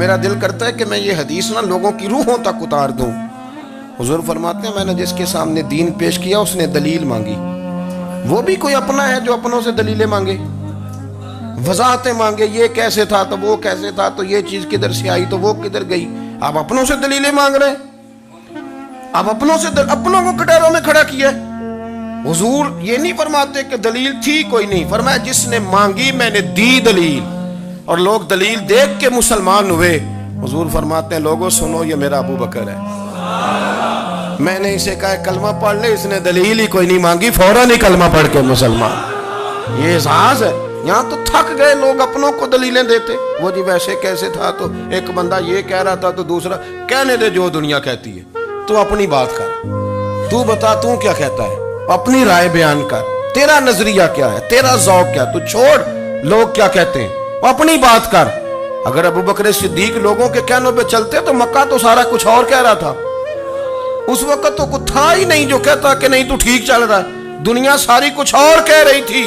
میرا دل کرتا ہے کہ میں یہ حدیث نا لوگوں کی روحوں تک اتار دوں۔ حضور فرماتے ہیں میں نے جس کے سامنے دین پیش کیا اس نے دلیل مانگی، وہ بھی کوئی اپنا ہے جو اپنوں سے دلیلیں مانگے، وضاحتیں مانگے، یہ کیسے تھا تو وہ کیسے تھا تو یہ چیز کدھر سے آئی تو وہ کدھر گئی۔ آپ اپنوں سے دلیلیں مانگ رہے ہیں، آپ اپنوں کو کٹہروں میں کھڑا کیا ہے۔ حضور یہ نہیں فرماتے کہ دلیل تھی کوئی نہیں، فرمایا جس نے مانگی میں نے دی دلیل، اور لوگ دلیل دیکھ کے مسلمان ہوئے۔ حضور فرماتے ہیں لوگوں سنو یہ میرا ابو بکر ہے، میں نے اسے کہا کلمہ پڑھ لے، اس نے دلیل ہی کوئی نہیں مانگی، فوراً ہی کلمہ پڑھ کے مسلمان۔ یہ اعزاز ہے۔ یہاں تو تھک گئے لوگ اپنوں کو دلیلیں دیتے، وہ جی ویسے کیسے تھا تو ایک بندہ یہ کہہ رہا تھا تو دوسرا، کہنے دے جو دنیا کہتی ہے، تو اپنی بات کر، تو بتا تو کیا کہتا ہے، اپنی رائے بیان کر، تیرا نظریہ کیا ہے، تیرا ذوق کیا، تو چھوڑ لوگ کیا کہتے ہیں، اپنی بات کر۔ اگر ابو بکر صدیق لوگوں کے کہنوں پہ چلتے تو مکہ تو سارا کچھ اور کہہ رہا تھا، اس وقت تو کچھ تھا ہی نہیں جو کہتا کہ نہیں تو ٹھیک چل رہا ہے، دنیا ساری کچھ اور کہہ رہی تھی،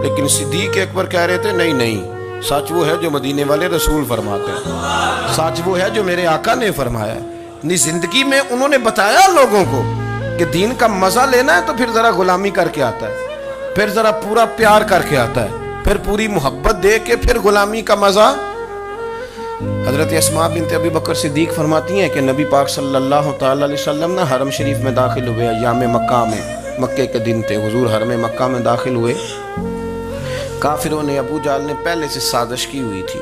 لیکن صدیق اکبر کہہ رہے تھے نہیں نہیں، سچ وہ ہے جو مدینے والے رسول فرماتے ہیں، سچ وہ ہے جو میرے آقا نے فرمایا ہے۔ اپنی زندگی میں انہوں نے بتایا لوگوں کو کہ دین کا مزہ لینا ہے تو پھر ذرا غلامی کر کے آتا ہے، پھر ذرا پورا پیار کر کے آتا ہے، پھر پوری محبت دے کے پھر غلامی کا مزہ۔ حضرت اسماء بنت ابی بکر صدیق فرماتی ہیں کہ نبی پاک صلی اللہ تعالی علیہ وسلم نا حرم شریف میں داخل ہوئے، ایام مکہ میں، مکے کے دن تھے، حضور حرم مکہ میں داخل ہوئے، کافروں نے، ابو جہل نے پہلے سے سازش کی ہوئی تھی۔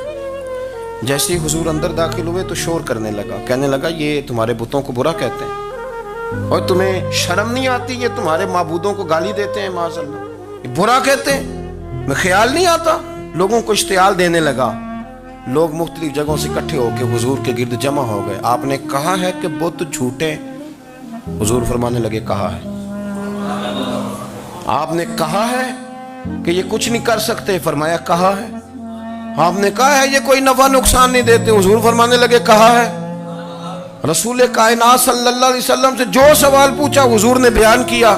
جیسے ہی حضور اندر داخل ہوئے تو شور کرنے لگا، کہنے لگا یہ تمہارے بتوں کو برا کہتے ہیں اور تمہیں شرم نہیں آتی، یہ تمہارے معبودوں کو گالی دیتے ہیں، معاذ اللہ یہ برا کہتے ہیں، میں خیال نہیں آتا۔ لوگوں کو اشتعال دینے لگا، لوگ مختلف جگہوں سے اکٹھے ہو کے حضور کے گرد جمع ہو گئے۔ آپ نے کہا ہے کہ بت جھوٹے، حضور فرمانے لگے کہا ہے۔ آپ نے کہا ہے کہ یہ کچھ نہیں کر سکتے، فرمایا کہا ہے۔ آپ نے کہا ہے یہ کوئی نفع نقصان نہیں دیتے، حضور فرمانے لگے کہا ہے۔ رسول کائنات صلی اللہ علیہ وسلم سے جو سوال پوچھا حضور نے بیان کیا،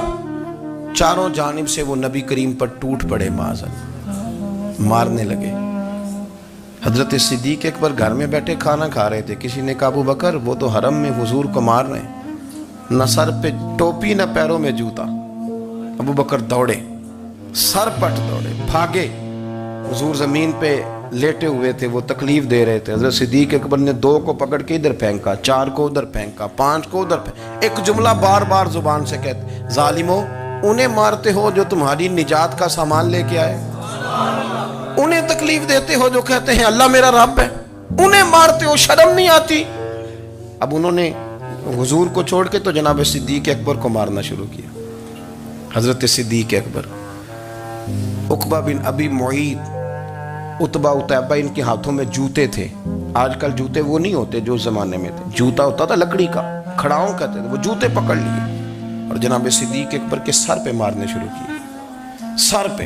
چاروں جانب سے وہ نبی کریم پر ٹوٹ پڑے، معاذ اللہ، مارنے لگے۔ حضرت صدیق اکبر گھر میں بیٹھے کھانا کھا رہے تھے، کسی نے کہا ابو بکر وہ تو حرم میں حضور کو مار رہے ہیں، نہ سر پہ ٹوپی نہ پیروں میں جوتا۔ ابو بکر دوڑے، سر پٹ دوڑے، بھاگے۔ حضور زمین پہ لیٹے ہوئے تھے، وہ تکلیف دے رہے تھے۔ حضرت صدیق اکبر نے 2 کو پکڑ کے ادھر پھینکا، 4 کو ادھر پھینکا، 5 کو ادھر پھینکا، ایک جملہ بار بار زبان سے کہتے، ظالمو انہیں مارتے ہو جو تمہاری نجات کا سامان لے کے آئے، انہیں تکلیف دیتے ہو جو کہتے ہیں اللہ میرا رب ہے، انہیں مارتے ہو، شرم نہیں آتی۔ اب انہوں نے حضور کو چھوڑ کے تو جناب صدیق اکبر کو مارنا شروع کیا۔ حضرت صدیق اکبر، عقبہ بن ابی معیط، عتبہ اتیبہ، ان کے ہاتھوں میں جوتے تھے۔ آج کل جوتے وہ نہیں ہوتے جو زمانے میں تھے، جوتا ہوتا تھا لکڑی کا، کھڑاؤں کہتے تھے، وہ جوتے پکڑ لیے اور جناب صدیق اکبر کے سر پہ مارنے شروع کیے۔ سر پہ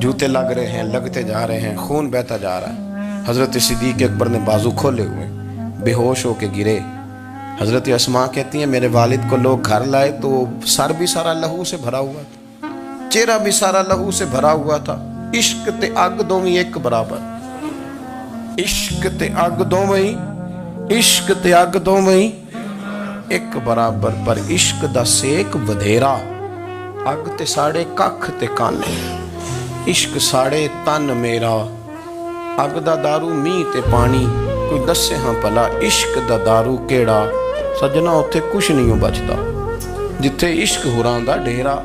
جوتے لگ رہے ہیں، لگتے جا رہے ہیں، خون بہتا جا رہا ہے۔ حضرت صدیق اکبر نے بازو کھولے ہوئے، بے ہوش ہو کے گرے۔ حضرت اسماء کہتی ہیں میرے والد کو لوگ گھر لائے تو سر بھی سارا لہو سے بھرا ہوا تھا، چہرہ بھی سارا لہو سے بھرا ہوا تھا۔ عشق تے اگ دوویں ایک برابر، عشق تے اگ دوویں، عشق تے اگ دوویں ایک برابر، پر عشق دا سیک ودھیرا، اگ تے ساڑے ککھ تے کانے، عشق ساڑے تن میرا، اگ دا دارو می تے پانی، کوئی دسے ہاں پلا عشق دا دارو کیڑا، سجنا اتھے کچھ نہیں ہو بچتا جتھے عشق ہوراں دا ڈیرا۔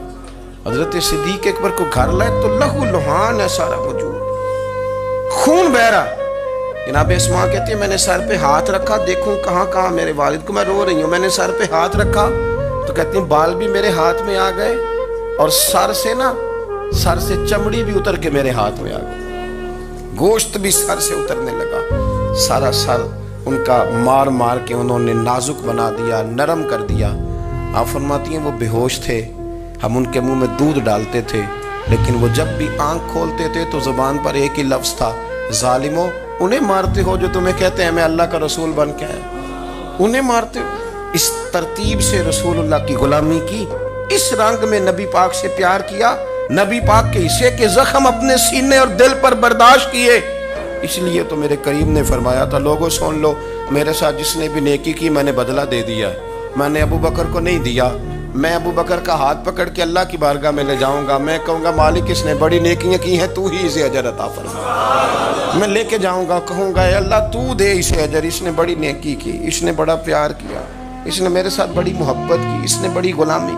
حضرت صدیق اکبر کو گھر لائے تو لہو لہان ہے سارا وجود، خون بہ رہا۔ جناب اسماء کہتی ہے میں نے سر پہ ہاتھ رکھا، دیکھوں کہاں کہاں میرے والد کو، میں رو رہی ہوں، میں نے سر پہ ہاتھ رکھا تو کہتی ہیں بال بھی میرے ہاتھ میں آ گئے اور سر سے چمڑی بھی اتر کے میرے ہاتھ میں آ گئی، گوشت بھی سر سے اترنے لگا، سارا سر ان کا مار مار کے انہوں نے نازک بنا دیا، نرم کر دیا۔ آپ فرماتی ہیں وہ بے ہوش تھے، ہم ان کے منہ میں دودھ ڈالتے تھے، لیکن وہ جب بھی آنکھ کھولتے تھے تو زبان پر ایک ہی لفظ تھا، ظالمو انہیں مارتے ہو جو تمہیں کہتے ہیں میں اللہ کا رسول بن کے آیا، انہیں مارتے ہو۔ اس ترتیب سے رسول اللہ کی غلامی کی، اس رنگ میں نبی پاک سے پیار کیا، نبی پاک کے حصے کے زخم اپنے سینے اور دل پر برداشت کیے، اس لیے تو میرے کریم نے فرمایا تھا لوگوں سن لو میرے ساتھ جس نے بھی نیکی کی میں نے بدلہ دے دیا ہے. میں نے ابو بکر کو نہیں دیا. میں ابو بکر کا ہاتھ پکڑ کے اللہ کی بارگاہ میں لے جاؤں گا. میں کہوں گا مالک اس نے بڑی نیکیاں کی ہیں تو ہی اسے اجر عطا فرما. میں لے کے جاؤں گا کہوں گا اے اللہ تو دے اسے اجر. اس نے بڑی نیکی کی, اس نے بڑا پیار کیا, اس نے میرے ساتھ بڑی محبت کی, اس نے بڑی غلامی